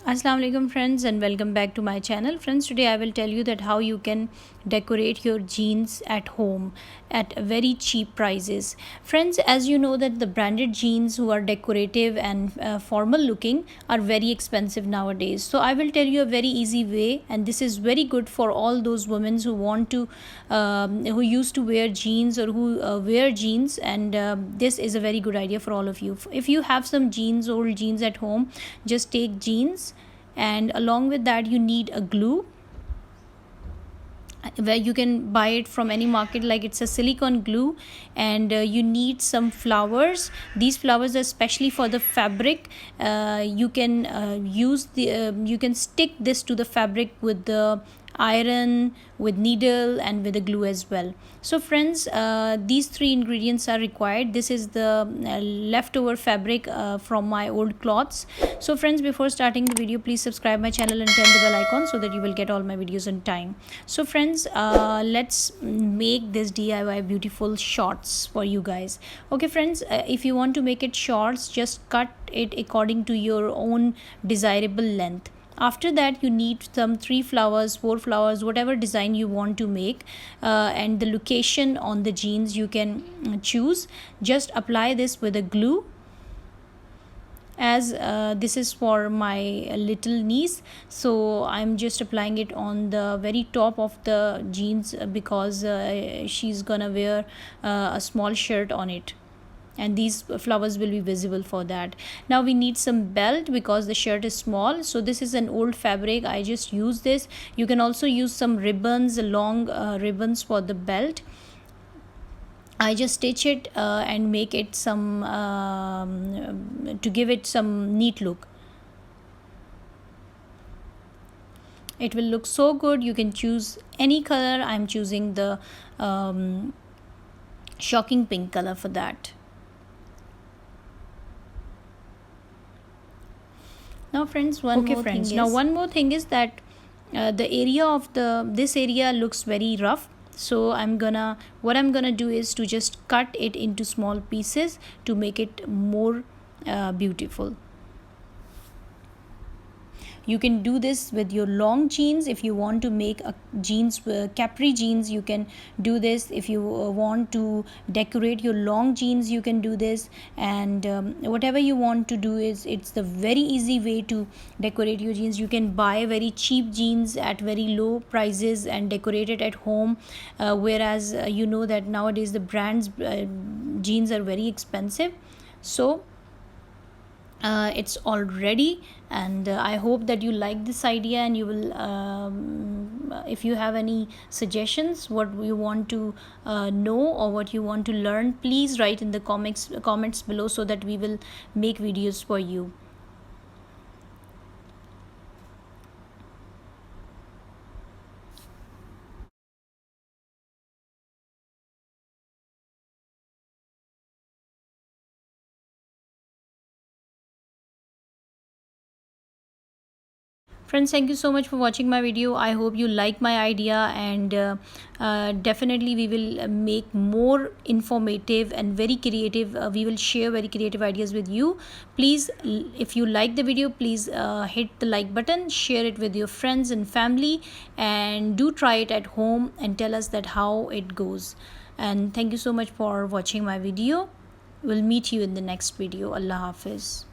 Assalamu alaikum friends, and welcome back to my channel. Friends, today I will tell you that how you can decorate your jeans at home at very cheap prices. Friends, as you know that the branded jeans who are decorative and formal looking are very expensive nowadays. So I will tell you a very easy way, and this is very good for all those women who want to who used to wear jeans or who wear jeans, and this is a very good idea for all of you. If you have some jeans, old jeans at home, just take jeans, and along with that you need a glue where you can buy it from any market, like it's a silicone glue. And you need some flowers. These flowers are especially for the fabric. You can use the you can stick this to the fabric with the iron, with needle, and with the glue as well. So friends, these three ingredients are required. This is the leftover fabric from my old cloths. So friends, before starting the video, please subscribe my channel and turn the bell icon so that you will get all my videos on time. So friends, let's make this DIY beautiful shorts for you guys. Okay friends, if you want to make it shorts, just cut it according to your own desirable length. After that, you need some 3 flowers, 4 flowers, whatever design you want to make, and the location on the jeans you can choose. Just apply this with a glue, as this is for my little niece, so I'm just applying it on the very top of the jeans because she's gonna wear a small shirt on it, and these flowers will be visible for that. Now we need some belt because the shirt is small, so this is an old fabric. I just use this. You can also use some ribbons, long ribbons for the belt. I just stitch it and make it some to give it some neat look. It will look so good. You can choose any color. I'm choosing the shocking pink color for that. Now friends, one more thing is that the area of this area looks very rough. So what I'm gonna do is to just cut it into small pieces to make it more beautiful. You can do this with your long jeans. If you want to make a jeans capri jeans, you can do this. If you want to decorate your long jeans, you can do this. And whatever you want to do, is it's the very easy way to decorate your jeans. You can buy very cheap jeans at very low prices and decorate it at home, whereas you know that nowadays the brands jeans are very expensive. So it's all ready, and I hope that you like this idea, and you will if you have any suggestions what you want to know or what you want to learn, please write in the comments below so that we will make videos for you. Friends, thank you so much for watching my video. I hope you like my idea, and definitely we will make more informative and very creative. We will share very creative ideas with you. Please, if you like the video, please hit the like button, share it with your friends and family, and do try it at home and tell us that how it goes. And thank you so much for watching my video. We'll meet you in the next video. Allah Hafiz.